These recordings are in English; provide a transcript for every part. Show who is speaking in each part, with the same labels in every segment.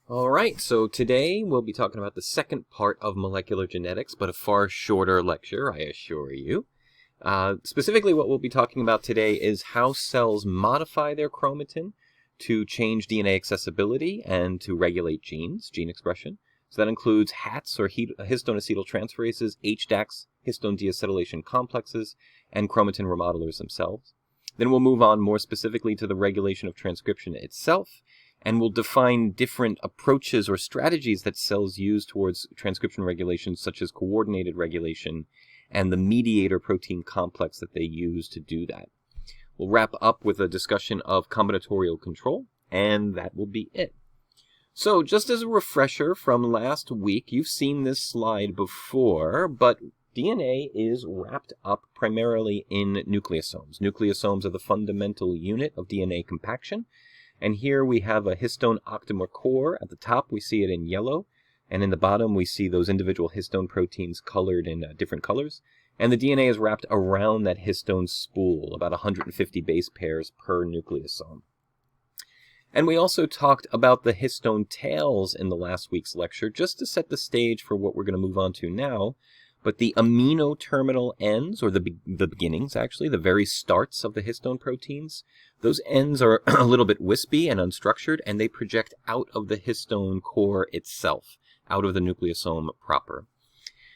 Speaker 1: All right, so today we'll be talking about the second part of molecular genetics, but a far shorter lecture, I assure you. Specifically, what we'll be talking about today is how cells modify their chromatin to change DNA accessibility and to regulate genes, gene expression. So that includes HATs, or histone acetyltransferases, HDACs, histone deacetylation complexes, and chromatin remodelers themselves. Then we'll move on more specifically to the regulation of transcription itself, and we'll define different approaches or strategies that cells use towards transcription regulation, such as coordinated regulation and the mediator protein complex that they use to do that. We'll wrap up with a discussion of combinatorial control, and that will be it. So just as a refresher from last week, you've seen this slide before, but DNA is wrapped up primarily in nucleosomes. Nucleosomes are the fundamental unit of DNA compaction. And here we have a histone octamer core. At the top, we see it in yellow. And in the bottom, we see those individual histone proteins colored in different colors. And the DNA is wrapped around that histone spool, about 150 base pairs per nucleosome. And we also talked about the histone tails in the last week's lecture, just to set the stage for what we're going to move on to now. But the amino terminal ends, or the beginnings actually, the very starts of the histone proteins, those ends are a little bit wispy and unstructured, and they project out of the histone core itself, out of the nucleosome proper.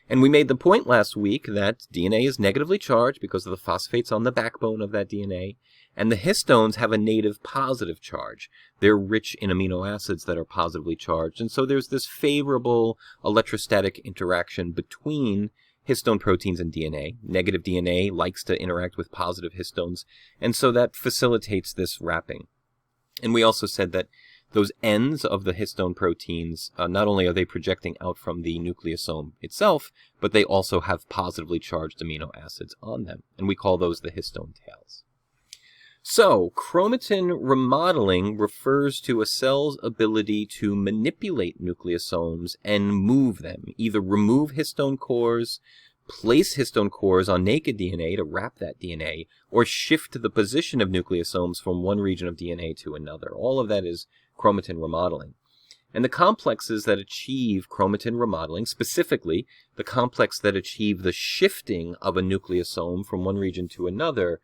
Speaker 1: And we made the point last week that DNA is negatively charged because of the phosphates on the backbone of that DNA, and the histones have a native positive charge. They're rich in amino acids that are positively charged, and so there's this favorable electrostatic interaction between histone proteins and DNA. Negative DNA likes to interact with positive histones, and so that facilitates this wrapping. And we also said that those ends of the histone proteins, not only are they projecting out from the nucleosome itself, but they also have positively charged amino acids on them, and we call those the histone tails. So, chromatin remodeling refers to a cell's ability to manipulate nucleosomes and move them, either remove histone cores, place histone cores on naked DNA to wrap that DNA, or shift the position of nucleosomes from one region of DNA to another. All of that is chromatin remodeling. And the complexes that achieve chromatin remodeling, specifically the complex that achieve the shifting of a nucleosome from one region to another,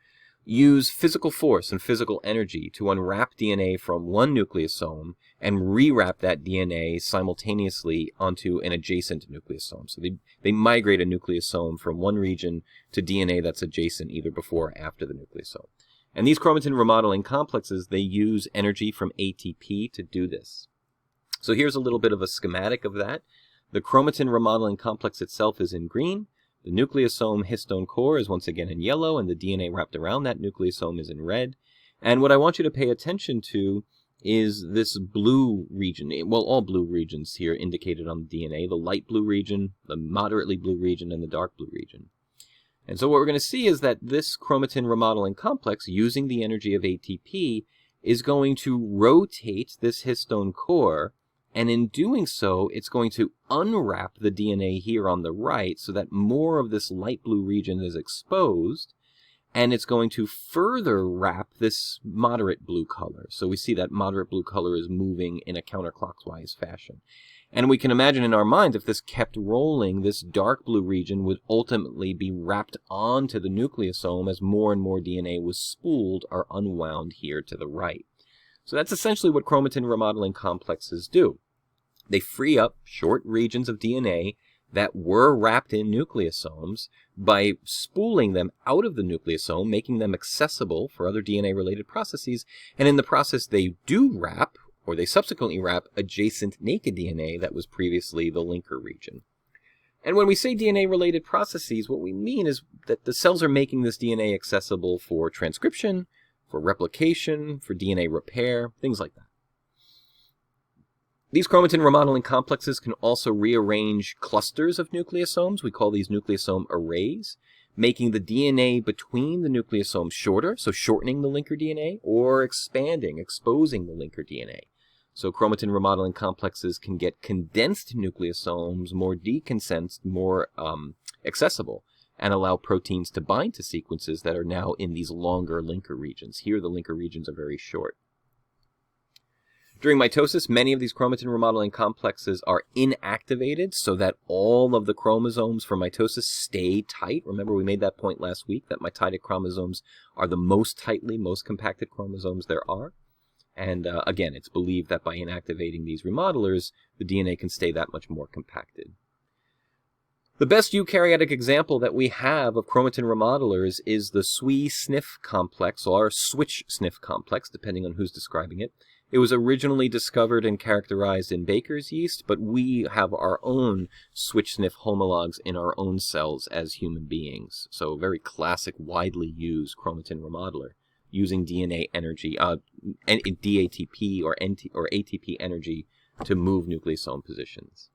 Speaker 1: use physical force and physical energy to unwrap DNA from one nucleosome and rewrap that DNA simultaneously onto an adjacent nucleosome. So they migrate a nucleosome from one region to DNA that's adjacent either before or after the nucleosome. And these chromatin remodeling complexes, they use energy from ATP to do this. So here's a little bit of a schematic of that. The chromatin remodeling complex itself is in green. The nucleosome histone core is once again in yellow, and the DNA wrapped around that nucleosome is in red. And what I want you to pay attention to is this blue region. Well, all blue regions here indicated on the DNA, the light blue region, the moderately blue region, and the dark blue region. And so what we're going to see is that this chromatin remodeling complex, using the energy of ATP, is going to rotate this histone core, and in doing so, it's going to unwrap the DNA here on the right so that more of this light blue region is exposed, and it's going to further wrap this moderate blue color. So we see that moderate blue color is moving in a counterclockwise fashion. And we can imagine in our minds, if this kept rolling, this dark blue region would ultimately be wrapped onto the nucleosome as more and more DNA was spooled or unwound here to the right. So that's essentially what chromatin remodeling complexes do. They free up short regions of DNA that were wrapped in nucleosomes by spooling them out of the nucleosome, making them accessible for other DNA-related processes, and in the process they do wrap, or they subsequently wrap, adjacent naked DNA that was previously the linker region. And when we say DNA-related processes, what we mean is that the cells are making this DNA accessible for transcription, for replication, for DNA repair, things like that. These chromatin remodeling complexes can also rearrange clusters of nucleosomes. We call these nucleosome arrays, making the DNA between the nucleosomes shorter, so shortening the linker DNA, or expanding, exposing the linker DNA. So chromatin remodeling complexes can get condensed nucleosomes more decondensed, more accessible, and allow proteins to bind to sequences that are now in these longer linker regions. Here the linker regions are very short. During mitosis, many of these chromatin remodeling complexes are inactivated so that all of the chromosomes for mitosis stay tight. Remember, we made that point last week that mitotic chromosomes are the most compacted chromosomes there are. And again, it's believed that by inactivating these remodelers, the DNA can stay that much more compacted. The best eukaryotic example that we have of chromatin remodelers is the SWI/SNF complex, or switch-SNF complex, depending on who's describing it. It was originally discovered and characterized in baker's yeast, but we have our own switch-SNF homologs in our own cells as human beings. So a very classic, widely used chromatin remodeler, using DNA energy, DATP or ATP energy to move nucleosome positions.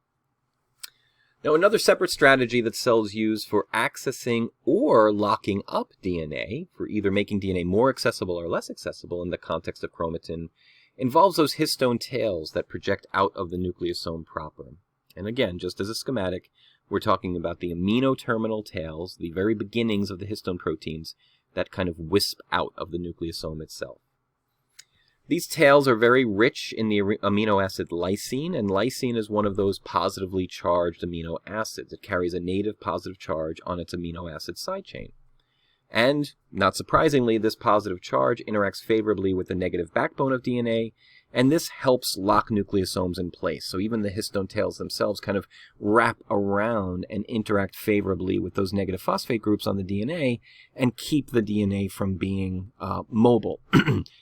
Speaker 1: Now, another separate strategy that cells use for accessing or locking up DNA, for either making DNA more accessible or less accessible in the context of chromatin, involves those histone tails that project out of the nucleosome proper. And again, just as a schematic, we're talking about the amino terminal tails, the very beginnings of the histone proteins that kind of wisp out of the nucleosome itself. These tails are very rich in the amino acid lysine, and lysine is one of those positively charged amino acids. It carries a native positive charge on its amino acid side chain. And, not surprisingly, this positive charge interacts favorably with the negative backbone of DNA, and this helps lock nucleosomes in place. So even the histone tails themselves kind of wrap around and interact favorably with those negative phosphate groups on the DNA and keep the DNA from being mobile,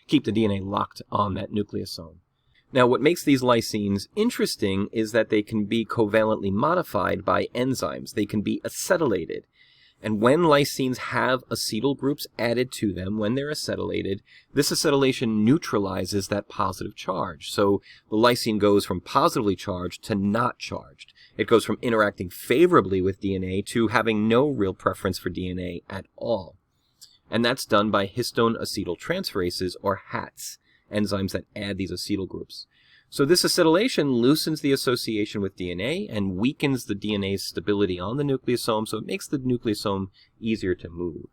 Speaker 1: keep the DNA locked on that nucleosome. Now, what makes these lysines interesting is that they can be covalently modified by enzymes. They can be acetylated. And when lysines have acetyl groups added to them, when they're acetylated, this acetylation neutralizes that positive charge. So the lysine goes from positively charged to not charged. It goes from interacting favorably with DNA to having no real preference for DNA at all. And that's done by histone acetyltransferases, or HATs, enzymes that add these acetyl groups. So this acetylation loosens the association with DNA and weakens the DNA's stability on the nucleosome, so it makes the nucleosome easier to move.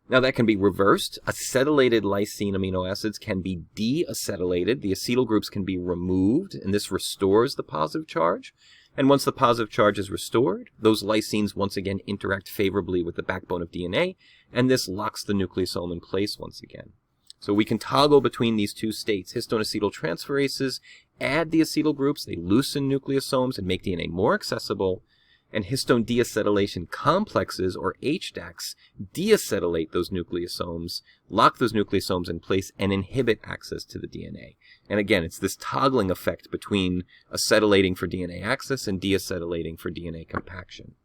Speaker 1: Now that can be reversed. Acetylated lysine amino acids can be deacetylated. The acetyl groups can be removed, and this restores the positive charge. And once the positive charge is restored, those lysines once again interact favorably with the backbone of DNA, and this locks the nucleosome in place once again. So we can toggle between these two states. Histone acetyltransferases add the acetyl groups, they loosen nucleosomes and make DNA more accessible, and histone deacetylation complexes, or HDACs, deacetylate those nucleosomes, lock those nucleosomes in place, and inhibit access to the DNA. And again, it's this toggling effect between acetylating for DNA access and deacetylating for DNA compaction.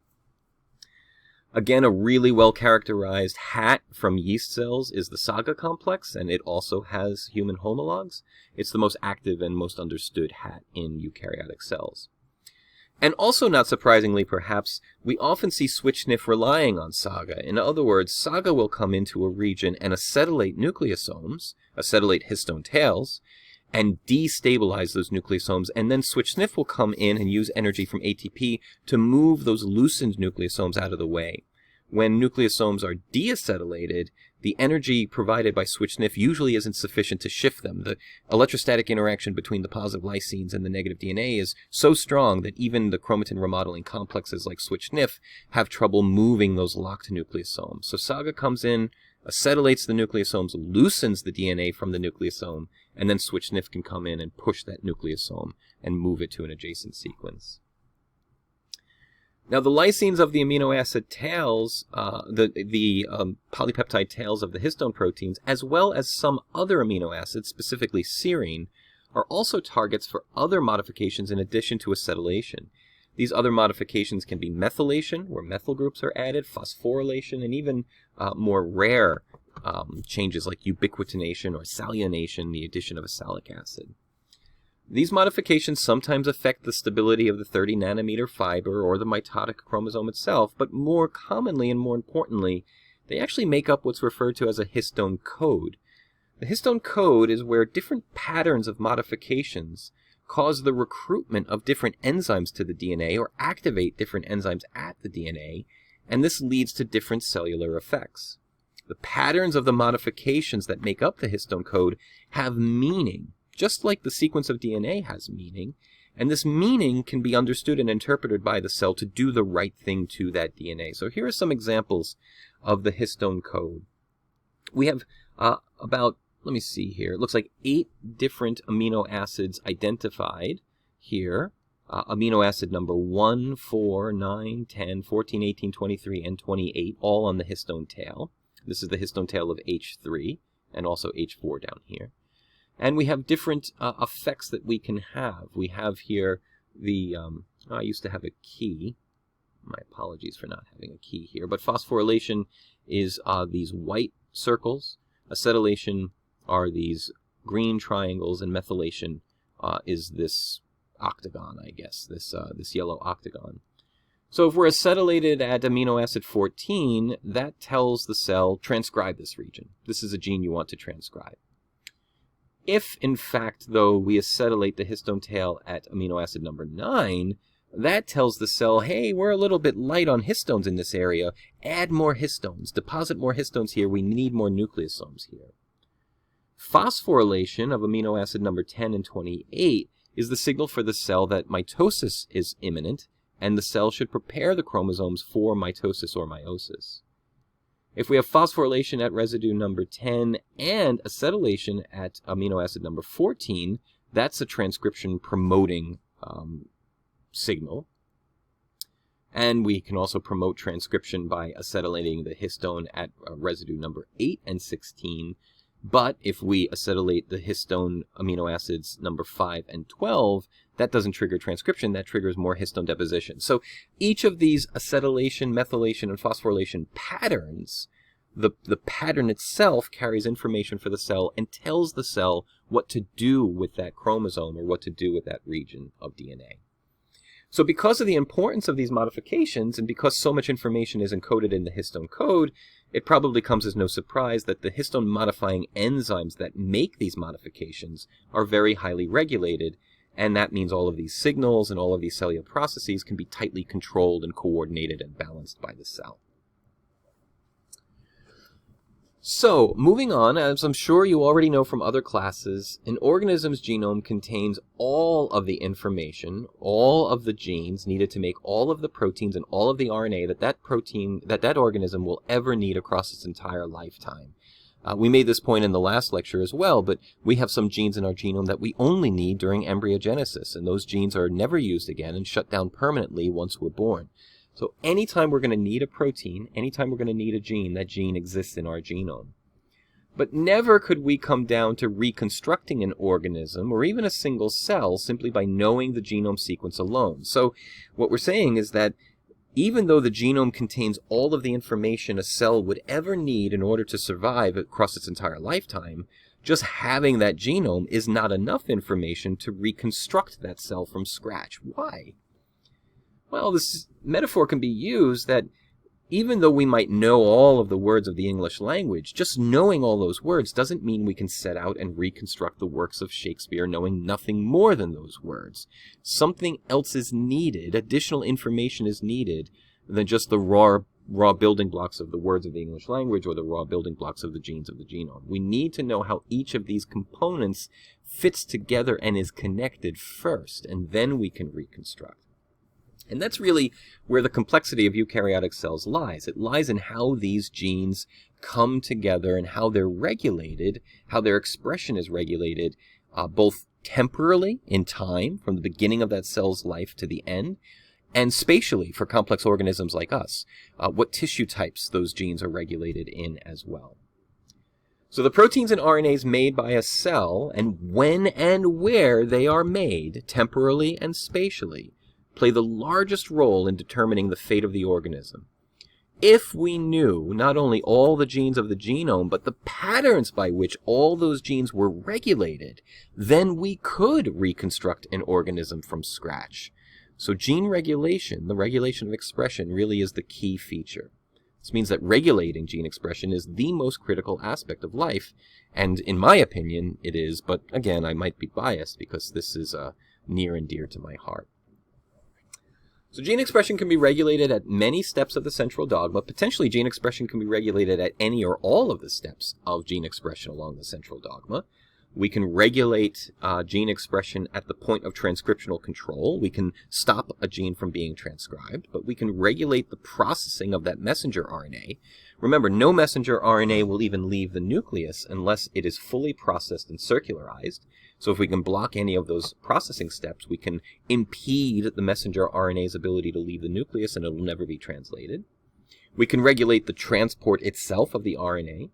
Speaker 1: Again, a really well-characterized HAT from yeast cells is the Saga complex, and it also has human homologs. It's the most active and most understood HAT in eukaryotic cells. And also, not surprisingly perhaps, we often see switch-SNF relying on Saga. In other words, Saga will come into a region and acetylate nucleosomes, acetylate histone tails, and destabilize those nucleosomes, and then switch-SNF will come in and use energy from ATP to move those loosened nucleosomes out of the way. When nucleosomes are deacetylated, the energy provided by switch-SNF usually isn't sufficient to shift them. The electrostatic interaction between the positive lysines and the negative DNA is so strong that even the chromatin remodeling complexes like switch-SNF have trouble moving those locked nucleosomes. So Saga comes in, acetylates the nucleosomes, loosens the DNA from the nucleosome, and then switch-SNF can come in and push that nucleosome and move it to an adjacent sequence. Now, the lysines of the amino acid tails, the polypeptide tails of the histone proteins, as well as some other amino acids, specifically serine, are also targets for other modifications in addition to acetylation. These other modifications can be methylation, where methyl groups are added, phosphorylation, and even more rare changes like ubiquitination or salination, the addition of a salic acid. These modifications sometimes affect the stability of the 30 nanometer fiber or the mitotic chromosome itself, but more commonly and more importantly, they actually make up what's referred to as a histone code. The histone code is where different patterns of modifications cause the recruitment of different enzymes to the DNA or activate different enzymes at the DNA, and this leads to different cellular effects. The patterns of the modifications that make up the histone code have meaning, just like the sequence of DNA has meaning, and this meaning can be understood and interpreted by the cell to do the right thing to that DNA. So here are some examples of the histone code. We have about, let me see here, it looks like 8 different amino acids identified here. Amino acid number 1, 4, 9, 10, 14, 18, 23, and 28, all on the histone tail. This is the histone tail of H3, and also H4 down here. And we have different effects that we can have. We have here the, I used to have a key. My apologies for not having a key here. But phosphorylation is these white circles. Acetylation are these green triangles, and methylation is this octagon, I guess, this yellow octagon. So if we're acetylated at amino acid 14, that tells the cell, transcribe this region. This is a gene you want to transcribe. If, in fact, though, we acetylate the histone tail at amino acid number 9, that tells the cell, hey, we're a little bit light on histones in this area. Add more histones. Deposit more histones here. We need more nucleosomes here. Phosphorylation of amino acid number 10 and 28 is the signal for the cell that mitosis is imminent, and the cell should prepare the chromosomes for mitosis or meiosis. If we have phosphorylation at residue number 10 and acetylation at amino acid number 14, that's a transcription promoting signal. And we can also promote transcription by acetylating the histone at residue number 8 and 16. But if we acetylate the histone amino acids number 5 and 12, that doesn't trigger transcription, that triggers more histone deposition. So each of these acetylation, methylation, and phosphorylation patterns, the pattern itself carries information for the cell and tells the cell what to do with that chromosome or what to do with that region of DNA. So because of the importance of these modifications, and because so much information is encoded in the histone code, it probably comes as no surprise that the histone-modifying enzymes that make these modifications are very highly regulated, and that means all of these signals and all of these cellular processes can be tightly controlled and coordinated and balanced by the cell. So, moving on, as I'm sure you already know from other classes, an organism's genome contains all of the information, all of the genes needed to make all of the proteins and all of the RNA that organism will ever need across its entire lifetime. We made this point in the last lecture as well, but we have some genes in our genome that we only need during embryogenesis, and those genes are never used again and shut down permanently once we're born. So anytime we're going to need a protein, anytime we're going to need a gene, that gene exists in our genome. But never could we come down to reconstructing an organism or even a single cell simply by knowing the genome sequence alone. So what we're saying is that even though the genome contains all of the information a cell would ever need in order to survive across its entire lifetime, just having that genome is not enough information to reconstruct that cell from scratch. Why? Well, this metaphor can be used that even though we might know all of the words of the English language, just knowing all those words doesn't mean we can set out and reconstruct the works of Shakespeare knowing nothing more than those words. Something else is needed, additional information is needed than just the raw building blocks of the words of the English language or the raw building blocks of the genes of the genome. We need to know how each of these components fits together and is connected first, and then we can reconstruct. And that's really where the complexity of eukaryotic cells lies. It lies in how these genes come together and how they're regulated, how their expression is regulated, both temporally in time, from the beginning of that cell's life to the end, and spatially for complex organisms like us, what tissue types those genes are regulated in as well. So the proteins and RNAs made by a cell, and when and where they are made, temporally and spatially, play the largest role in determining the fate of the organism. If we knew not only all the genes of the genome, but the patterns by which all those genes were regulated, then we could reconstruct an organism from scratch. So gene regulation, the regulation of expression, really is the key feature. This means that regulating gene expression is the most critical aspect of life, and in my opinion it is, but again I might be biased because this is near and dear to my heart. So gene expression can be regulated at many steps of the central dogma. Potentially gene expression can be regulated at any or all of the steps of gene expression along the central dogma. We can regulate gene expression at the point of transcriptional control. We can stop a gene from being transcribed, but we can regulate the processing of that messenger RNA. Remember, no messenger RNA will even leave the nucleus unless it is fully processed and circularized. So if we can block any of those processing steps, we can impede the messenger RNA's ability to leave the nucleus and it will never be translated. We can regulate the transport itself of the RNA.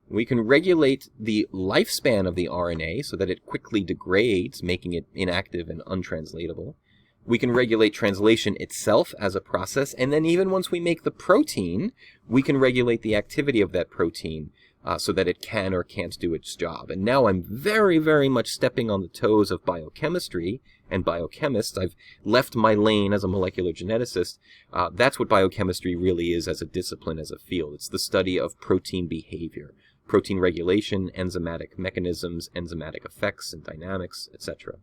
Speaker 1: We can regulate the lifespan of the RNA so that it quickly degrades, making it inactive and untranslatable. We can regulate translation itself as a process, and then even once we make the protein, we can regulate the activity of that protein so that it can or can't do its job. And now I'm very, very much stepping on the toes of biochemistry and biochemists. I've left my lane as a molecular geneticist. That's what biochemistry really is as a discipline, as a field. It's the study of protein behavior, protein regulation, enzymatic mechanisms, enzymatic effects and dynamics, etc.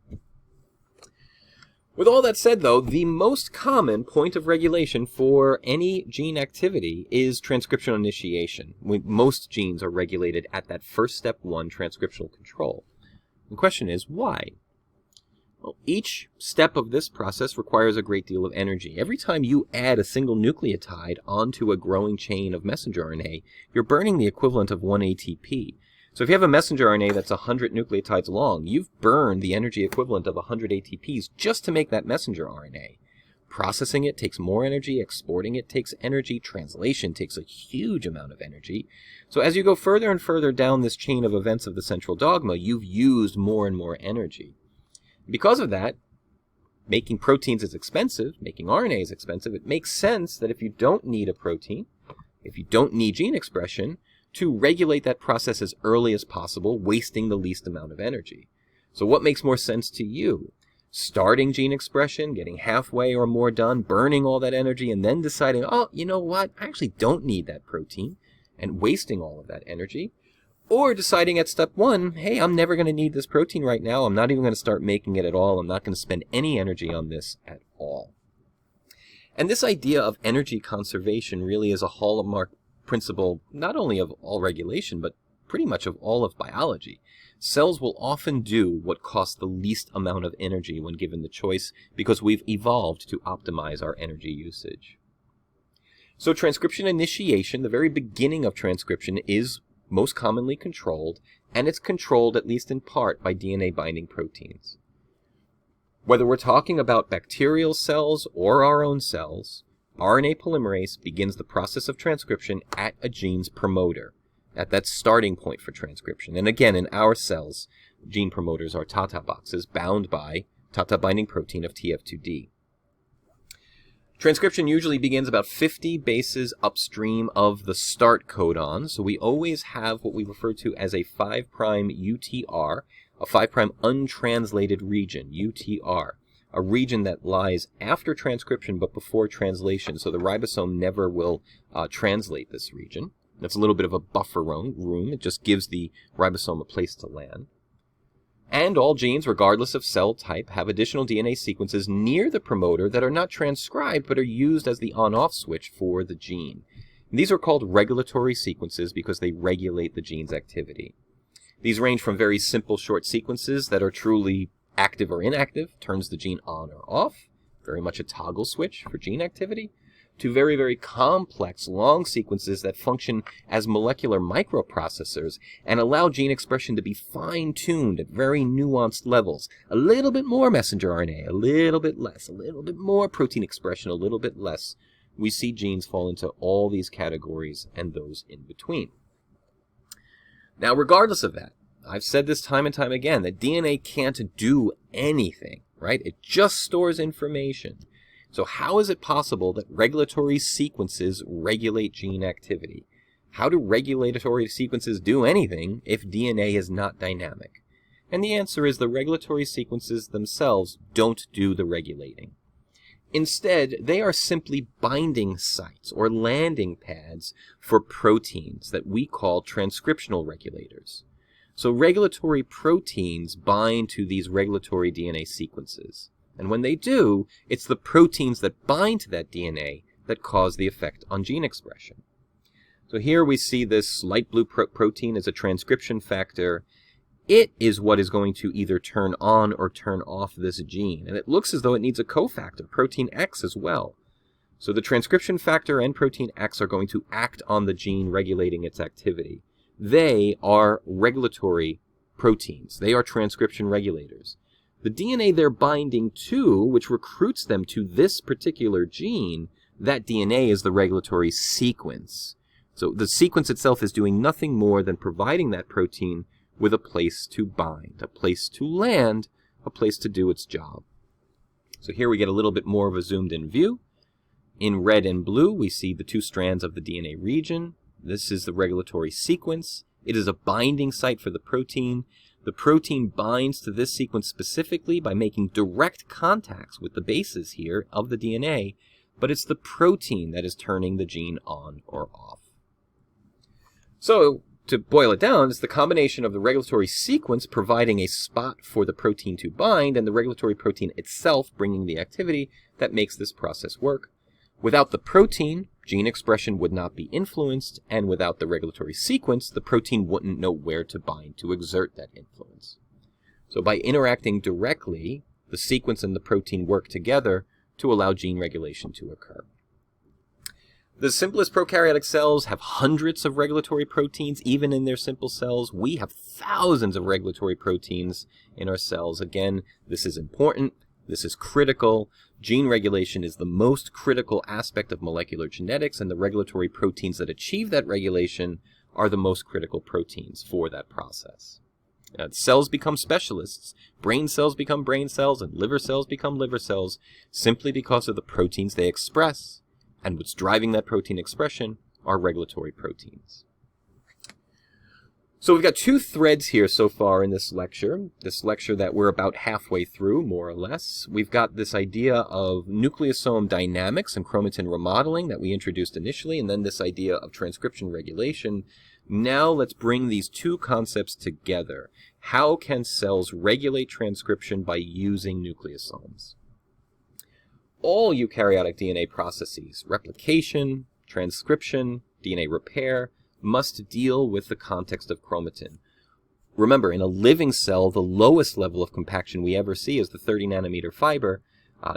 Speaker 1: With all that said, though, the most common point of regulation for any gene activity is transcriptional initiation. Most genes are regulated at that first step 1, transcriptional control. The question is, why? Well, each step of this process requires a great deal of energy. Every time you add a single nucleotide onto a growing chain of messenger RNA, you're burning the equivalent of 1 ATP. So if you have a messenger RNA that's 100 nucleotides long, you've burned the energy equivalent of 100 ATPs just to make that messenger RNA. Processing it takes more energy, exporting it takes energy, translation takes a huge amount of energy. So as you go further and further down this chain of events of the central dogma, you've used more and more energy. Because of that, making proteins is expensive, making RNA is expensive. It makes sense that if you don't need a protein, if you don't need gene expression, to regulate that process as early as possible, wasting the least amount of energy. So what makes more sense to you? Starting gene expression, getting halfway or more done, burning all that energy, and then deciding, oh, you know what, I actually don't need that protein, and wasting all of that energy. Or deciding at step 1, hey, I'm never going to need this protein right now, I'm not even going to start making it at all, I'm not going to spend any energy on this at all. And this idea of energy conservation really is a hallmark principle not only of all regulation, but pretty much of all of biology. Cells will often do what costs the least amount of energy when given the choice, because we've evolved to optimize our energy usage. So transcription initiation, the very beginning of transcription, is most commonly controlled, and it's controlled at least in part by DNA binding proteins. Whether we're talking about bacterial cells or our own cells, RNA polymerase begins the process of transcription at a gene's promoter, at that starting point for transcription. And again, in our cells, gene promoters are TATA boxes bound by TATA binding protein of TF2D. Transcription usually begins about 50 bases upstream of the start codon, so we always have what we refer to as a 5' UTR, a 5' untranslated region, UTR. A region that lies after transcription but before translation, so the ribosome never will translate this region. That's a little bit of a buffer room. It just gives the ribosome a place to land. And all genes, regardless of cell type, have additional DNA sequences near the promoter that are not transcribed but are used as the on-off switch for the gene. And these are called regulatory sequences because they regulate the gene's activity. These range from very simple short sequences that are truly active or inactive, turns the gene on or off, very much a toggle switch for gene activity, to very, very complex long sequences that function as molecular microprocessors and allow gene expression to be fine-tuned at very nuanced levels. A little bit more messenger RNA, a little bit less, a little bit more protein expression, a little bit less. We see genes fall into all these categories and those in between. Now, regardless of that, I've said this time and time again, that DNA can't do anything, right? It just stores information. So how is it possible that regulatory sequences regulate gene activity? How do regulatory sequences do anything if DNA is not dynamic? And the answer is the regulatory sequences themselves don't do the regulating. Instead, they are simply binding sites or landing pads for proteins that we call transcriptional regulators. So regulatory proteins bind to these regulatory DNA sequences. And when they do, it's the proteins that bind to that DNA that cause the effect on gene expression. So here we see this light blue protein as a transcription factor. It is what is going to either turn on or turn off this gene. And it looks as though it needs a cofactor, protein X, as well. So the transcription factor and protein X are going to act on the gene regulating its activity. They are regulatory proteins. They are transcription regulators. The DNA they're binding to, which recruits them to this particular gene, that DNA is the regulatory sequence. So the sequence itself is doing nothing more than providing that protein with a place to bind, a place to land, a place to do its job. So here we get a little bit more of a zoomed-in view. In red and blue, we see the two strands of the DNA region. This is the regulatory sequence. It is a binding site for the protein. The protein binds to this sequence specifically by making direct contacts with the bases here of the DNA, but it's the protein that is turning the gene on or off. So, to boil it down, it's the combination of the regulatory sequence providing a spot for the protein to bind and the regulatory protein itself bringing the activity that makes this process work. Without the protein, gene expression would not be influenced, and without the regulatory sequence, the protein wouldn't know where to bind to exert that influence. So by interacting directly, the sequence and the protein work together to allow gene regulation to occur. The simplest prokaryotic cells have hundreds of regulatory proteins, even in their simple cells. We have thousands of regulatory proteins in our cells. Again, this is important. This is critical. Gene regulation is the most critical aspect of molecular genetics, and the regulatory proteins that achieve that regulation are the most critical proteins for that process. Cells become specialists. Brain cells become brain cells, and liver cells become liver cells simply because of the proteins they express. And what's driving that protein expression are regulatory proteins. So we've got two threads here so far in this lecture that we're about halfway through, more or less. We've got this idea of nucleosome dynamics and chromatin remodeling that we introduced initially, and then this idea of transcription regulation. Now let's bring these two concepts together. How can cells regulate transcription by using nucleosomes? All eukaryotic DNA processes, replication, transcription, DNA repair, must deal with the context of chromatin. Remember, in a living cell, the lowest level of compaction we ever see is the 30 nanometer fiber.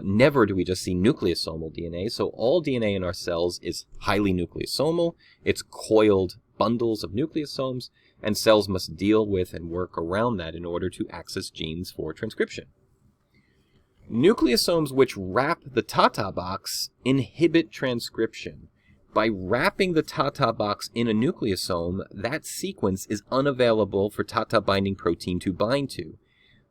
Speaker 1: Never do we just see nucleosomal DNA, so all DNA in our cells is highly nucleosomal. It's coiled bundles of nucleosomes, and cells must deal with and work around that in order to access genes for transcription. Nucleosomes which wrap the Tata box inhibit transcription. By wrapping the Tata box in a nucleosome, that sequence is unavailable for Tata binding protein to bind to.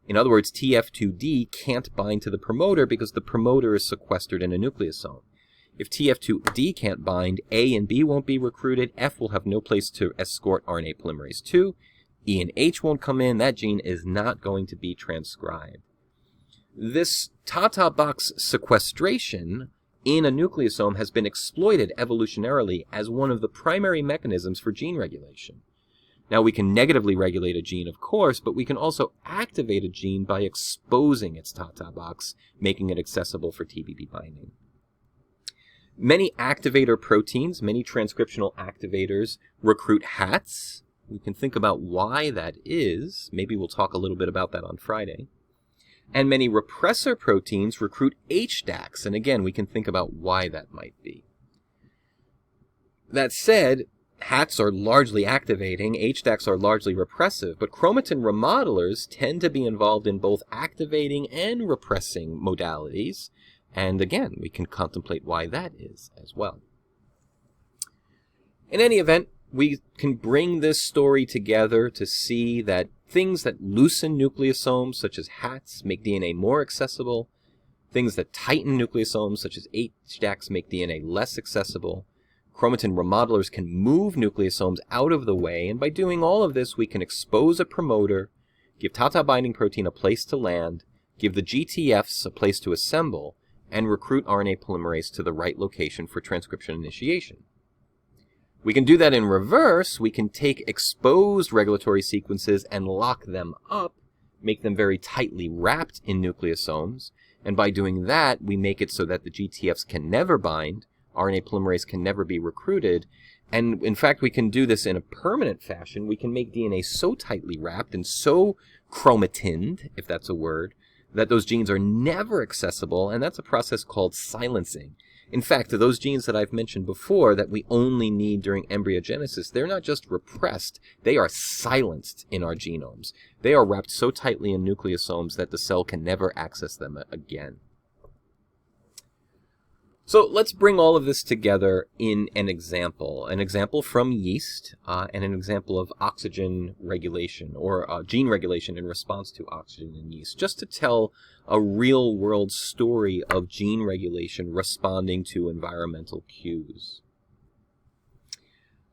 Speaker 1: In other words, TF2D can't bind to the promoter because the promoter is sequestered in a nucleosome. If TF2D can't bind, A and B won't be recruited, F will have no place to escort RNA polymerase II, E and H won't come in, that gene is not going to be transcribed. This Tata box sequestration in a nucleosome has been exploited evolutionarily as one of the primary mechanisms for gene regulation. Now, we can negatively regulate a gene, of course, but we can also activate a gene by exposing its Tata box, making it accessible for TBB binding. Many activator proteins, many transcriptional activators, recruit HDACs. We can think about why that is. Maybe we'll talk a little bit about that on Friday. And many repressor proteins recruit HDACs, and again, we can think about why that might be. That said, HDACs are largely activating, HDACs are largely repressive, but chromatin remodelers tend to be involved in both activating and repressing modalities, and again, we can contemplate why that is as well. In any event, we can bring this story together to see that things that loosen nucleosomes, such as HDACs, make DNA more accessible. Things that tighten nucleosomes, such as HDACs, make DNA less accessible. Chromatin remodelers can move nucleosomes out of the way, and by doing all of this, we can expose a promoter, give Tata binding protein a place to land, give the GTFs a place to assemble, and recruit RNA polymerase to the right location for transcription initiation. We can do that in reverse. We can take exposed regulatory sequences and lock them up, make them very tightly wrapped in nucleosomes, and by doing that, we make it so that the GTFs can never bind, RNA polymerase can never be recruited, And in fact, we can do this in a permanent fashion. We can make DNA so tightly wrapped and so chromatined, if that's a word, that those genes are never accessible, and that's a process called silencing. In fact, those genes that I've mentioned before that we only need during embryogenesis, they're not just repressed, they are silenced in our genomes. They are wrapped so tightly in nucleosomes that the cell can never access them again. So let's bring all of this together in an example from yeast, and an example of oxygen regulation, or gene regulation in response to oxygen in yeast, just to tell a real-world story of gene regulation responding to environmental cues.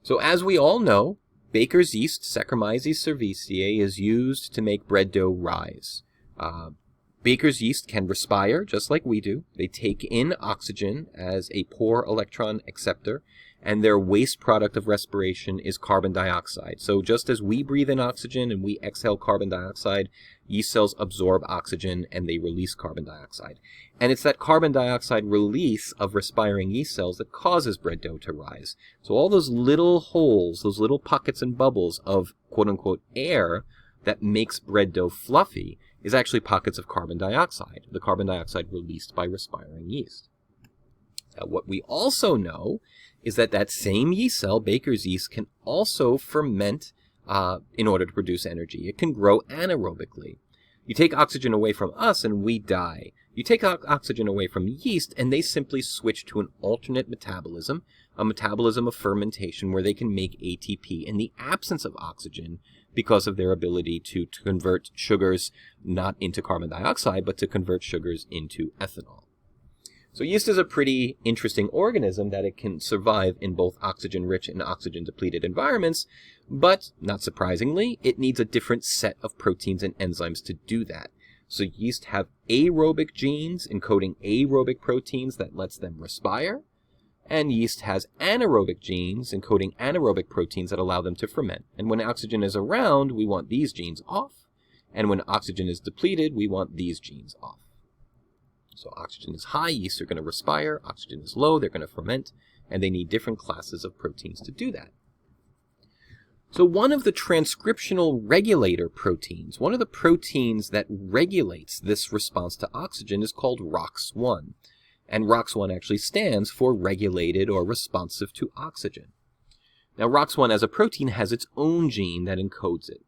Speaker 1: So as we all know, baker's yeast, Saccharomyces cerevisiae, is used to make bread dough rise. Baker's yeast can respire, just like we do. They take in oxygen as a poor electron acceptor, and their waste product of respiration is carbon dioxide. So just as we breathe in oxygen and we exhale carbon dioxide, yeast cells absorb oxygen and they release carbon dioxide. And it's that carbon dioxide release of respiring yeast cells that causes bread dough to rise. So all those little holes, those little pockets and bubbles of quote-unquote air that makes bread dough fluffy is actually pockets of carbon dioxide, the carbon dioxide released by respiring yeast. Now, what we also know is that that same yeast cell, baker's yeast, can also ferment in order to produce energy. It can grow anaerobically. You take oxygen away from us and we die. You take oxygen away from yeast and they simply switch to an alternate metabolism, a metabolism of fermentation where they can make ATP in the absence of oxygen because of their ability to convert sugars not into carbon dioxide, but to convert sugars into ethanol. So yeast is a pretty interesting organism that it can survive in both oxygen-rich and oxygen-depleted environments, but, not surprisingly, it needs a different set of proteins and enzymes to do that. So yeast have aerobic genes encoding aerobic proteins that lets them respire, and yeast has anaerobic genes encoding anaerobic proteins that allow them to ferment. And when oxygen is around, we want these genes off, and when oxygen is depleted, we want these genes off. So oxygen is high, yeast are going to respire. Oxygen is low, they're going to ferment, and they need different classes of proteins to do that. So one of the transcriptional regulator proteins, one of the proteins that regulates this response to oxygen, is called ROX1. And ROX1 actually stands for regulated or responsive to oxygen. Now ROX1 as a protein has its own gene that encodes it.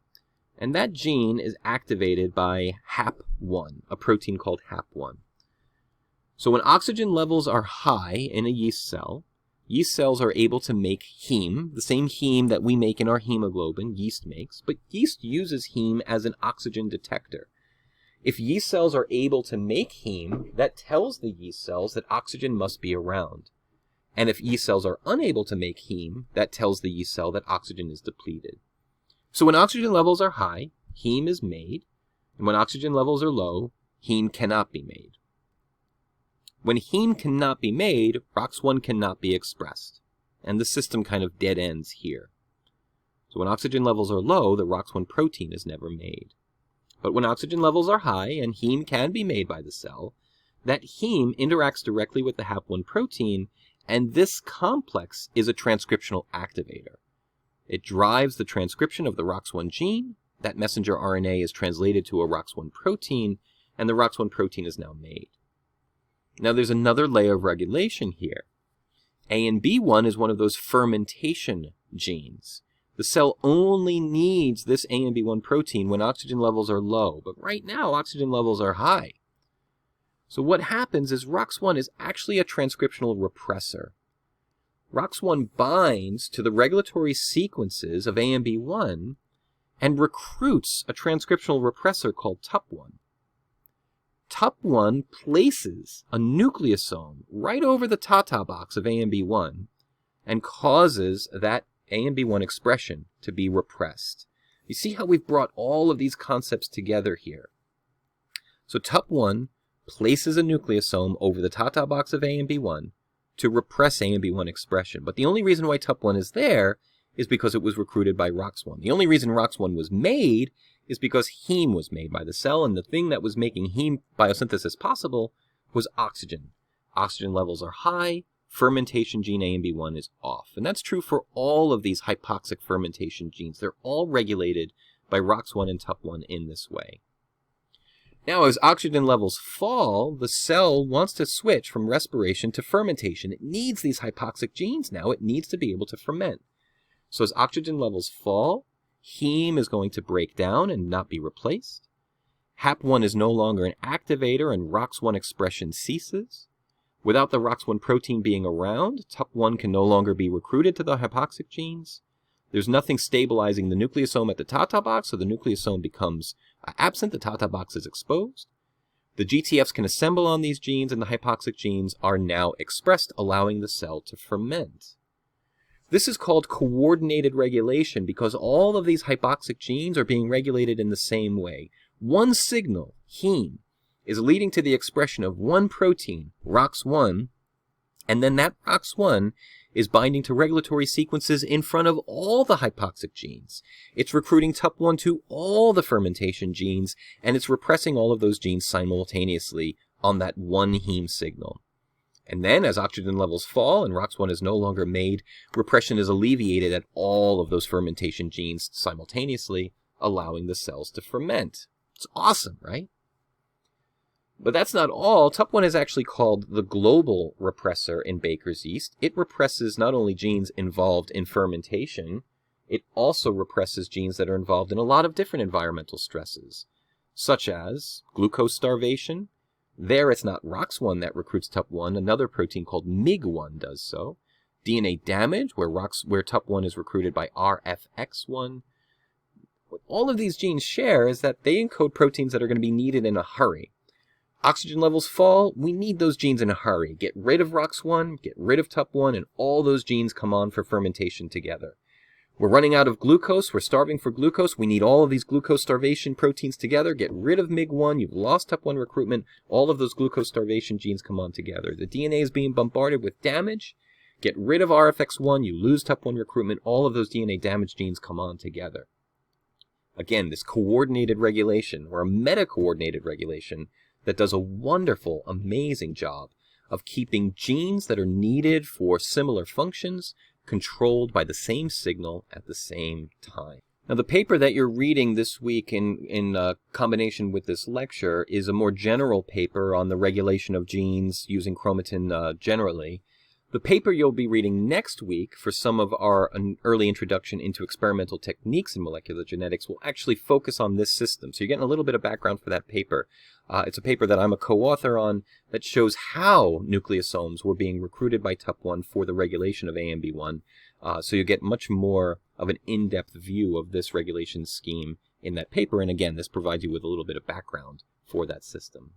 Speaker 1: And that gene is activated by HAP1, a protein called HAP1. So when oxygen levels are high in a yeast cells are able to make heme, the same heme that we make in our hemoglobin, yeast makes, but yeast uses heme as an oxygen detector. If yeast cells are able to make heme, that tells the yeast cells that oxygen must be around. And if yeast cells are unable to make heme, that tells the yeast cell that oxygen is depleted. So when oxygen levels are high, heme is made, and when oxygen levels are low, heme cannot be made. When heme cannot be made, ROX1 cannot be expressed, and the system kind of dead ends here. So when oxygen levels are low, the ROX1 protein is never made. But when oxygen levels are high and heme can be made by the cell, that heme interacts directly with the HAP1 protein, and this complex is a transcriptional activator. It drives the transcription of the ROX1 gene, that messenger RNA is translated to a ROX1 protein, and the ROX1 protein is now made. Now there's another layer of regulation here. ANB1 is one of those fermentation genes. The cell only needs this ANB1 protein when oxygen levels are low, but right now oxygen levels are high. So what happens is ROX1 is actually a transcriptional repressor. ROX1 binds to the regulatory sequences of ANB1 and recruits a transcriptional repressor called TUP1. TUP1 places a nucleosome right over the TATA box of ANB1 and causes that ANB1 expression to be repressed. You see how we've brought all of these concepts together here. So TUP1 places a nucleosome over the TATA box of ANB1 to repress ANB1 expression. But the only reason why TUP1 is there is because it was recruited by ROX1. The only reason ROX1 was made is because heme was made by the cell, and the thing that was making heme biosynthesis possible was oxygen. Oxygen levels are high, fermentation gene AMB1 is off. And that's true for all of these hypoxic fermentation genes. They're all regulated by ROX1 and TUP1 in this way. Now, as oxygen levels fall, the cell wants to switch from respiration to fermentation. It needs these hypoxic genes now. It needs to be able to ferment. So as oxygen levels fall, heme is going to break down and not be replaced. HAP1 is no longer an activator and ROX1 expression ceases. Without the ROX1 protein being around, TUP1 can no longer be recruited to the hypoxic genes. There's nothing stabilizing the nucleosome at the Tata box, so the nucleosome becomes absent, the Tata box is exposed. The GTFs can assemble on these genes, and the hypoxic genes are now expressed, allowing the cell to ferment. This is called coordinated regulation because all of these hypoxic genes are being regulated in the same way. One signal, heme, is leading to the expression of one protein, ROX1, and then that ROX1 is binding to regulatory sequences in front of all the hypoxic genes. It's recruiting TUP1 to all the fermentation genes, and it's repressing all of those genes simultaneously on that one heme signal. And then, as oxygen levels fall and ROX1 is no longer made, repression is alleviated at all of those fermentation genes simultaneously, allowing the cells to ferment. It's awesome, right? But that's not all. TUP1 is actually called the global repressor in baker's yeast. It represses not only genes involved in fermentation, it also represses genes that are involved in a lot of different environmental stresses, such as glucose starvation. There it's not ROX1 that recruits TUP1, another protein called MIG1 does so. DNA damage, where TUP1 is recruited by RFX1. What all of these genes share is that they encode proteins that are going to be needed in a hurry. Oxygen levels fall, we need those genes in a hurry. Get rid of ROX1, get rid of TUP1, and all those genes come on for fermentation together. We're running out of glucose, we're starving for glucose, we need all of these glucose starvation proteins together. Get rid of MIG1, you've lost TUP1 recruitment, all of those glucose starvation genes come on together. The DNA is being bombarded with damage. Get rid of RFX1, you lose TUP1 recruitment, all of those DNA damage genes come on together. Again, this coordinated regulation, or a meta-coordinated regulation, that does a wonderful, amazing job of keeping genes that are needed for similar functions controlled by the same signal at the same time. Now, the paper that you're reading this week in combination with this lecture is a more general paper on the regulation of genes using chromatin generally. The paper you'll be reading next week for some of our early introduction into experimental techniques in molecular genetics will actually focus on this system. So you're getting a little bit of background for that paper. It's a paper that I'm a co-author on that shows how nucleosomes were being recruited by TUP1 for the regulation of AMB1. So you get much more of an in-depth view of this regulation scheme in that paper. And again, this provides you with a little bit of background for that system.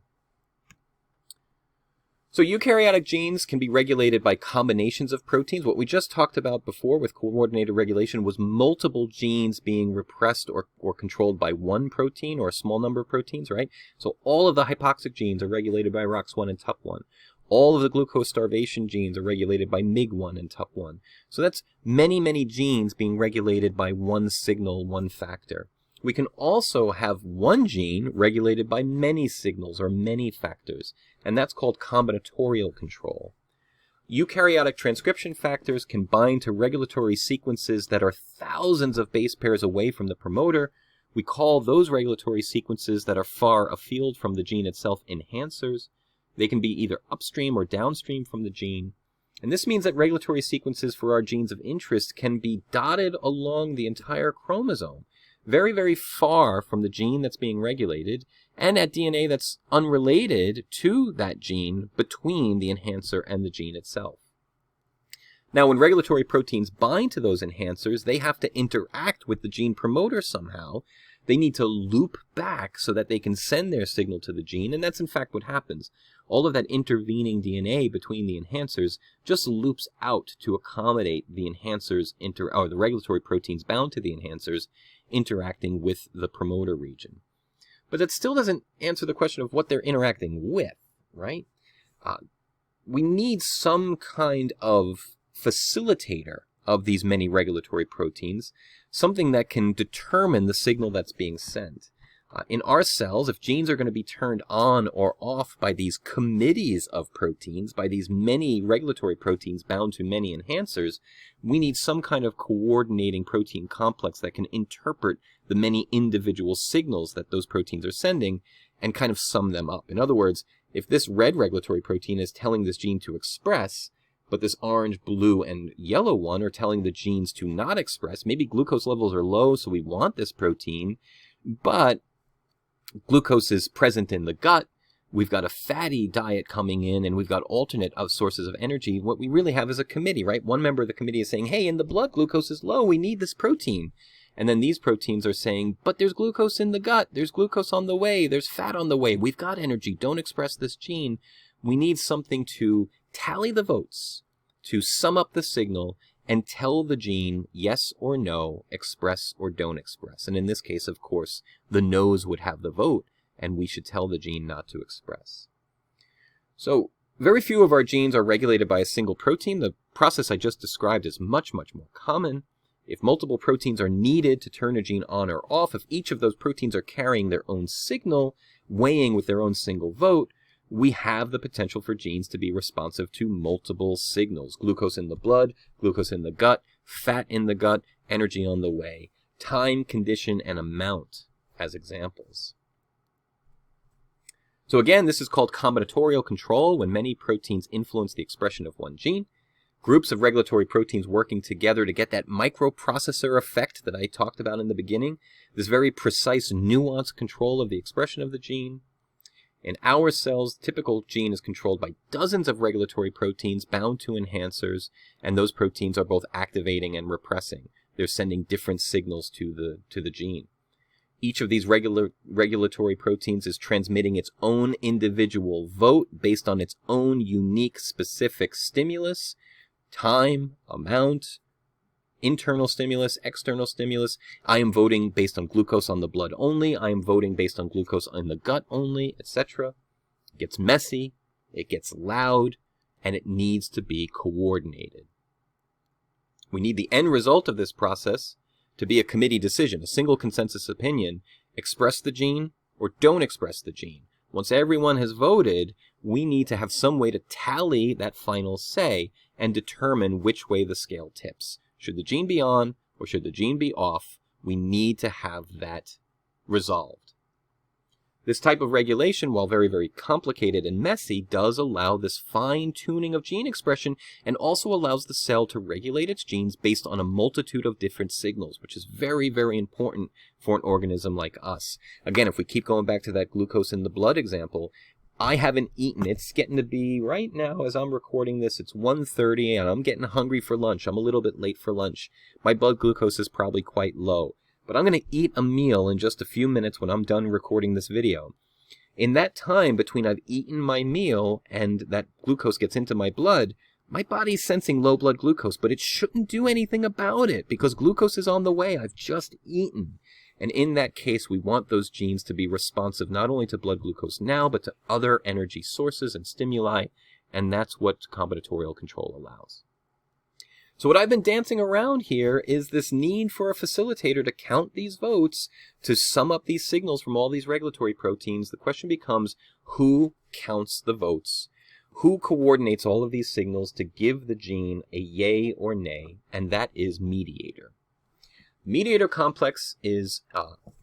Speaker 1: So eukaryotic genes can be regulated by combinations of proteins. What we just talked about before with coordinated regulation was multiple genes being repressed or controlled by one protein or a small number of proteins, right? So all of the hypoxic genes are regulated by ROX1 and TUP1. All of the glucose starvation genes are regulated by MIG1 and TUP1. So that's many, many genes being regulated by one signal, one factor. We can also have one gene regulated by many signals or many factors, and that's called combinatorial control. Eukaryotic transcription factors can bind to regulatory sequences that are thousands of base pairs away from the promoter. We call those regulatory sequences that are far afield from the gene itself enhancers. They can be either upstream or downstream from the gene. And this means that regulatory sequences for our genes of interest can be dotted along the entire chromosome, very, very far from the gene that's being regulated, and at DNA that's unrelated to that gene between the enhancer and the gene itself. Now, when regulatory proteins bind to those enhancers, they have to interact with the gene promoter somehow. They need to loop back so that they can send their signal to the gene, and that's in fact what happens. All of that intervening DNA between the enhancers just loops out to accommodate the enhancers or the regulatory proteins bound to the enhancers interacting with the promoter region. But that still doesn't answer the question of what they're interacting with, right? We need some kind of facilitator of these many regulatory proteins, something that can determine the signal that's being sent. In our cells, if genes are going to be turned on or off by these committees of proteins, by these many regulatory proteins bound to many enhancers, we need some kind of coordinating protein complex that can interpret the many individual signals that those proteins are sending and kind of sum them up. In other words, if this red regulatory protein is telling this gene to express, but this orange, blue, and yellow one are telling the genes to not express, maybe glucose levels are low, so we want this protein, but glucose is present in the gut, we've got a fatty diet coming in, and we've got alternate sources of energy. What we really have is a committee, right? One member of the committee is saying, hey, in the blood, glucose is low, we need this protein. And then these proteins are saying, but there's glucose in the gut, there's glucose on the way, there's fat on the way, we've got energy, don't express this gene. We need something to tally the votes, to sum up the signal, and tell the gene yes or no, express or don't express. And in this case, of course, the no's would have the vote, and we should tell the gene not to express. So very few of our genes are regulated by a single protein. The process I just described is much, much more common. If multiple proteins are needed to turn a gene on or off, if each of those proteins are carrying their own signal, weighing with their own single vote, we have the potential for genes to be responsive to multiple signals. Glucose in the blood, glucose in the gut, fat in the gut, energy on the way, time, condition, and amount as examples. So again, this is called combinatorial control, when many proteins influence the expression of one gene. Groups of regulatory proteins working together to get that microprocessor effect that I talked about in the beginning, this very precise, nuanced control of the expression of the gene. In our cells, typical gene is controlled by dozens of regulatory proteins bound to enhancers, and those proteins are both activating and repressing. They're sending different signals to the gene. Each of these regulatory proteins is transmitting its own individual vote based on its own unique specific stimulus, time, amount, internal stimulus, external stimulus. I am voting based on glucose on the blood only. I am voting based on glucose in the gut only, etc. It gets messy, it gets loud, and it needs to be coordinated. We need the end result of this process to be a committee decision, a single consensus opinion. Express the gene or don't express the gene. Once everyone has voted, we need to have some way to tally that final say and determine which way the scale tips. Should the gene be on or should the gene be off? We need to have that resolved. This type of regulation, while very, very complicated and messy, does allow this fine-tuning of gene expression and also allows the cell to regulate its genes based on a multitude of different signals, which is very, very important for an organism like us. Again, if we keep going back to that glucose in the blood example, I haven't eaten. It's getting to be, right now as I'm recording this, it's 1:30 and I'm getting hungry for lunch. I'm a little bit late for lunch. My blood glucose is probably quite low. But I'm going to eat a meal in just a few minutes when I'm done recording this video. In that time between I've eaten my meal and that glucose gets into my blood, my body's sensing low blood glucose, but it shouldn't do anything about it because glucose is on the way. I've just eaten. And in that case, we want those genes to be responsive not only to blood glucose now, but to other energy sources and stimuli, and that's what combinatorial control allows. So what I've been dancing around here is this need for a facilitator to count these votes, to sum up these signals from all these regulatory proteins. The question becomes, who counts the votes? Who coordinates all of these signals to give the gene a yay or nay? And that is Mediator. Mediator complex is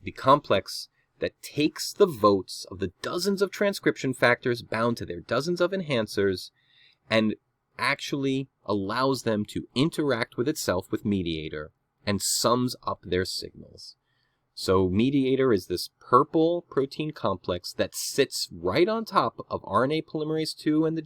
Speaker 1: the complex that takes the votes of the dozens of transcription factors bound to their dozens of enhancers and actually allows them to interact with itself with Mediator and sums up their signals. So Mediator is this purple protein complex that sits right on top of RNA polymerase II and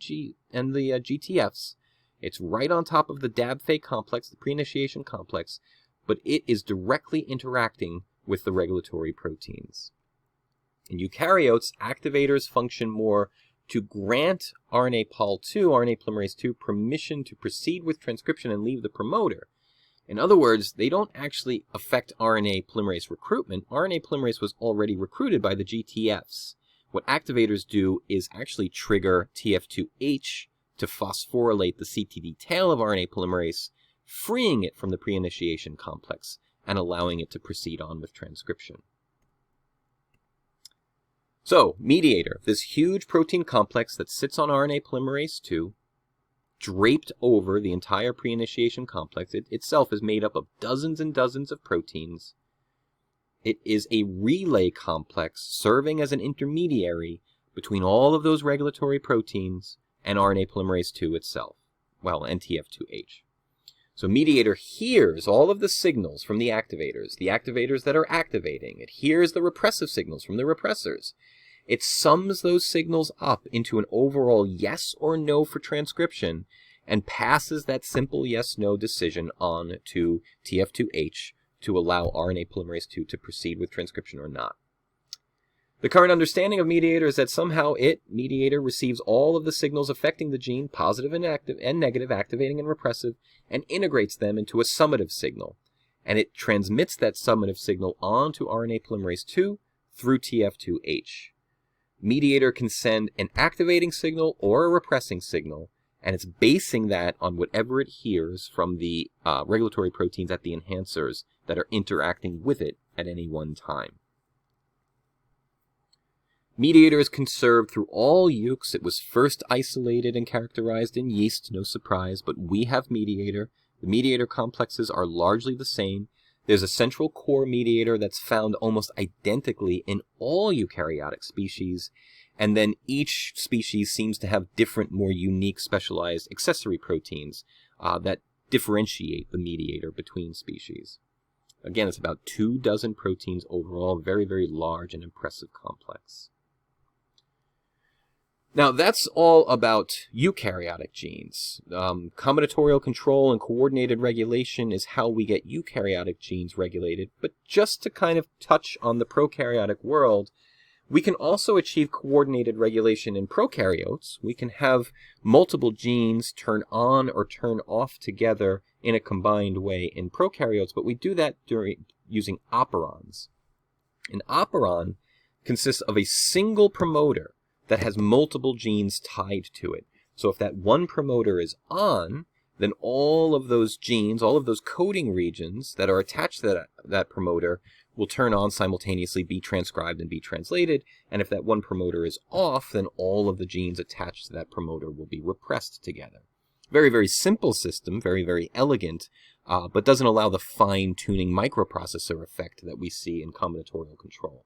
Speaker 1: the GTFs. It's right on top of the DAB-Phe complex, the pre-initiation complex, but it is directly interacting with the regulatory proteins. In eukaryotes, activators function more to grant RNA pol II, RNA polymerase II, permission to proceed with transcription and leave the promoter. In other words, they don't actually affect RNA polymerase recruitment. RNA polymerase was already recruited by the GTFs. What activators do is actually trigger TF2H to phosphorylate the CTD tail of RNA polymerase, freeing it from the pre-initiation complex and allowing it to proceed on with transcription. So, mediator, this huge protein complex that sits on RNA polymerase II, draped over the entire pre-initiation complex. It itself is made up of dozens and dozens of proteins. It is a relay complex serving as an intermediary between all of those regulatory proteins and RNA polymerase II itself, well, and TF2H. So mediator hears all of the signals from the activators that are activating. It hears the repressive signals from the repressors. It sums those signals up into an overall yes or no for transcription and passes that simple yes-no decision on to TF2H to allow RNA polymerase II to proceed with transcription or not. The current understanding of mediator is that somehow mediator, receives all of the signals affecting the gene, positive and negative, activating and repressive, and integrates them into a summative signal. And it transmits that summative signal on to RNA polymerase II through TF2H. Mediator can send an activating signal or a repressing signal, and it's basing that on whatever it hears from the regulatory proteins at the enhancers that are interacting with it at any one time. Mediator is conserved through all euks. It was first isolated and characterized in yeast, no surprise, but we have mediator. The mediator complexes are largely the same. There's a central core mediator that's found almost identically in all eukaryotic species, and then each species seems to have different, more unique, specialized accessory proteins that differentiate the mediator between species. Again, it's about 24 proteins overall, very, very large and impressive complex. Now, that's all about eukaryotic genes. Combinatorial control and coordinated regulation is how we get eukaryotic genes regulated, but just to kind of touch on the prokaryotic world, we can also achieve coordinated regulation in prokaryotes. We can have multiple genes turn on or turn off together in a combined way in prokaryotes, but we do that using operons. An operon consists of a single promoter that has multiple genes tied to it. So if that one promoter is on, then all of those genes, all of those coding regions that are attached to that promoter will turn on simultaneously, be transcribed, and be translated. And if that one promoter is off, then all of the genes attached to that promoter will be repressed together. Very, very simple system, very, very elegant, but doesn't allow the fine-tuning microprocessor effect that we see in combinatorial control.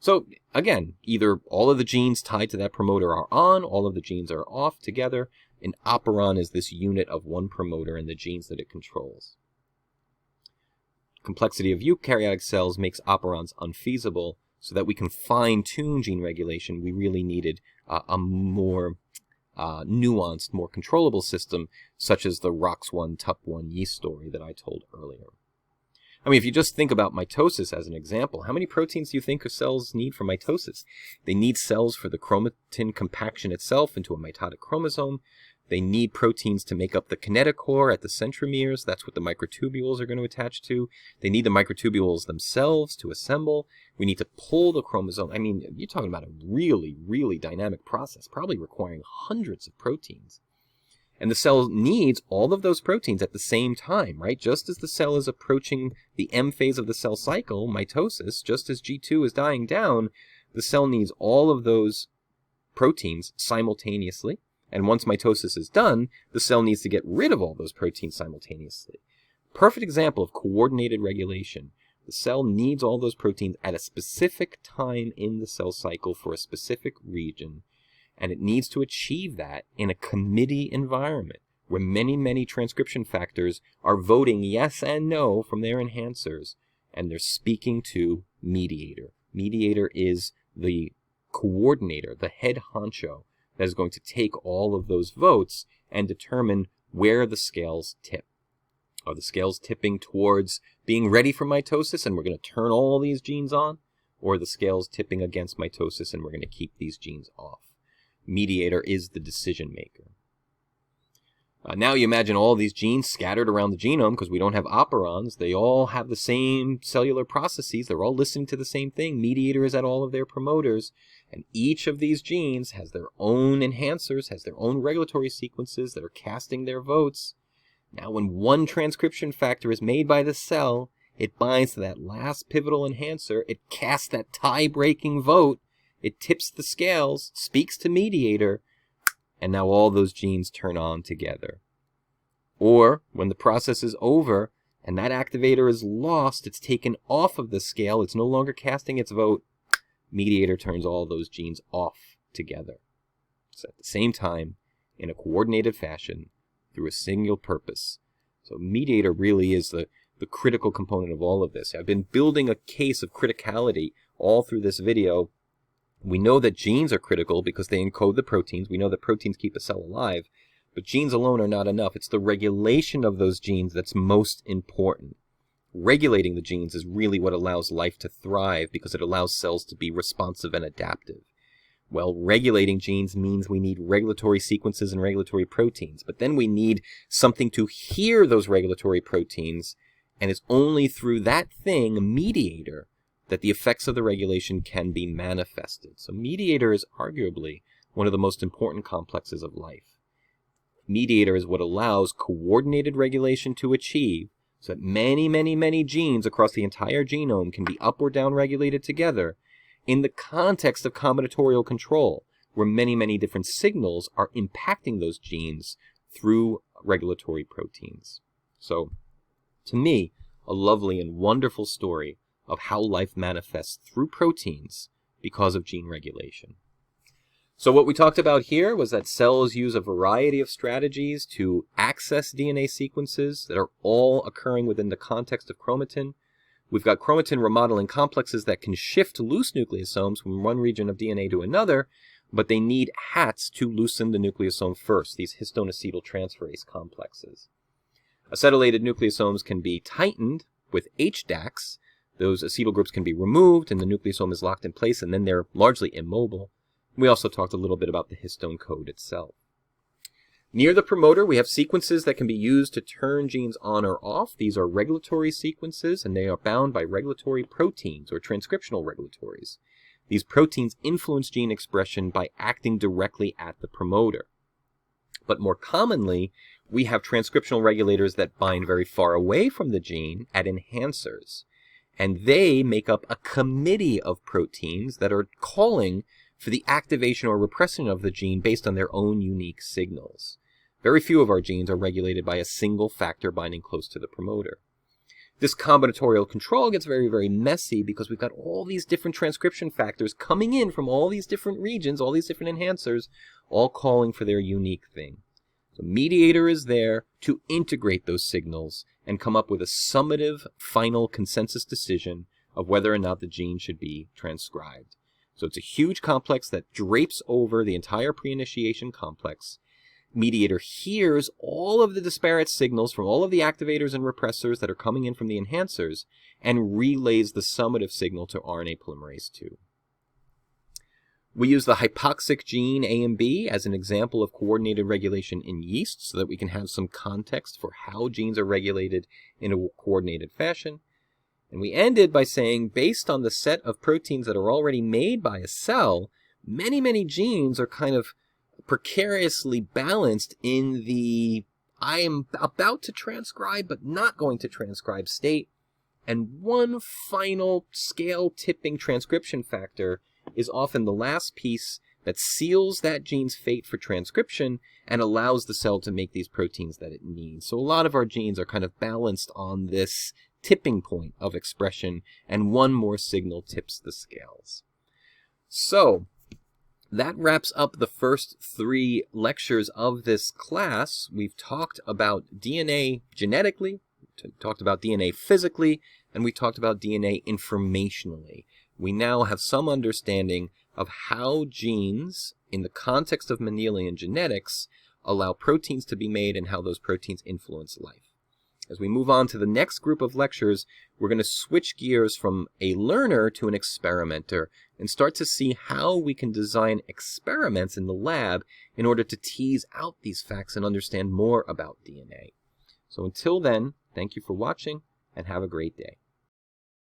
Speaker 1: So again, either all of the genes tied to that promoter are on, all of the genes are off together. An operon is this unit of one promoter and the genes that it controls. Complexity of eukaryotic cells makes operons unfeasible, so that we can fine-tune gene regulation. We really needed a more nuanced, more controllable system, such as the ROX1 TUP1 yeast story that I told earlier. I mean, if you just think about mitosis as an example, how many proteins do you think cells need for mitosis? They need cells for the chromatin compaction itself into a mitotic chromosome. They need proteins to make up the kinetochore at the centromeres. That's what the microtubules are going to attach to. They need the microtubules themselves to assemble. We need to pull the chromosome. I mean, you're talking about a really, really dynamic process, probably requiring hundreds of proteins. And the cell needs all of those proteins at the same time, right? Just as the cell is approaching the M phase of the cell cycle, mitosis, just as G2 is dying down, the cell needs all of those proteins simultaneously. And once mitosis is done, the cell needs to get rid of all those proteins simultaneously. Perfect example of coordinated regulation. The cell needs all those proteins at a specific time in the cell cycle for a specific region. And it needs to achieve that in a committee environment where many, many transcription factors are voting yes and no from their enhancers, and they're speaking to mediator. Mediator is the coordinator, the head honcho, that is going to take all of those votes and determine where the scales tip. Are the scales tipping towards being ready for mitosis and we're going to turn all these genes on? Or are the scales tipping against mitosis and we're going to keep these genes off? Mediator is the decision maker. Now you imagine all these genes scattered around the genome because we don't have operons. They all have the same cellular processes. They're all listening to the same thing. Mediator is at all of their promoters. And each of these genes has their own enhancers, has their own regulatory sequences that are casting their votes. Now when one transcription factor is made by the cell, it binds to that last pivotal enhancer. It casts that tie-breaking vote. it tips the scales, speaks to mediator, and now all those genes turn on together. Or when the process is over and that activator is lost, it's taken off of the scale, it's no longer casting its vote, mediator turns all those genes off together. So at the same time, in a coordinated fashion, through a single purpose. So mediator really is the critical component of all of this. I've been building a case of criticality all through this video. We know that genes are critical because they encode the proteins. We know that proteins keep a cell alive, but genes alone are not enough. It's the regulation of those genes that's most important. Regulating the genes is really what allows life to thrive because it allows cells to be responsive and adaptive. Well, regulating genes means we need regulatory sequences and regulatory proteins, but then we need something to hear those regulatory proteins, and it's only through that thing, a mediator, that the effects of the regulation can be manifested. So mediator is arguably one of the most important complexes of life. Mediator is what allows coordinated regulation to achieve so that many genes across the entire genome can be up or down regulated together in the context of combinatorial control, where many different signals are impacting those genes through regulatory proteins. So, to me, a lovely and wonderful story of how life manifests through proteins because of gene regulation. So what we talked about here was that cells use a variety of strategies to access DNA sequences that are all occurring within the context of chromatin. We've got chromatin remodeling complexes that can shift loose nucleosomes from one region of DNA to another, but they need hats to loosen the nucleosome first, these histone acetyltransferase complexes. Acetylated nucleosomes can be tightened with HDACs. Those acetyl groups can be removed and the nucleosome is locked in place, and then they're largely immobile. We also talked a little bit about the histone code itself. Near the promoter, we have sequences that can be used to turn genes on or off. These are regulatory sequences, and they are bound by regulatory proteins or transcriptional regulatories. These proteins influence gene expression by acting directly at the promoter. But more commonly, we have transcriptional regulators that bind very far away from the gene at enhancers. And they make up a committee of proteins that are calling for the activation or repression of the gene based on their own unique signals. Very few of our genes are regulated by a single factor binding close to the promoter. This combinatorial control gets very messy because we've got all these different transcription factors coming in from all these different regions, all these different enhancers, all calling for their unique thing. The mediator is there to integrate those signals and come up with a summative final consensus decision of whether or not the gene should be transcribed. So it's a huge complex that drapes over the entire pre-initiation complex. Mediator hears all of the disparate signals from all of the activators and repressors that are coming in from the enhancers and relays the summative signal to RNA polymerase II. We use the hypoxic gene A and B as an example of coordinated regulation in yeast so that we can have some context for how genes are regulated in a coordinated fashion. And we ended by saying, based on the set of proteins that are already made by a cell, many genes are kind of precariously balanced in the I am about to transcribe but not going to transcribe state. And one final scale-tipping transcription factor is often the last piece that seals that gene's fate for transcription and allows the cell to make these proteins that it needs. So a lot of our genes are kind of balanced on this tipping point of expression, and one more signal tips the scales. So that wraps up the first 3 lectures of this class. We've talked about DNA genetically, talked about DNA physically, and we talked about DNA informationally. We now have some understanding of how genes, in the context of Mendelian genetics, allow proteins to be made and how those proteins influence life. As we move on to the next group of lectures, we're going to switch gears from a learner to an experimenter and start to see how we can design experiments in the lab in order to tease out these facts and understand more about DNA. So until then, thank you for watching and have a great day.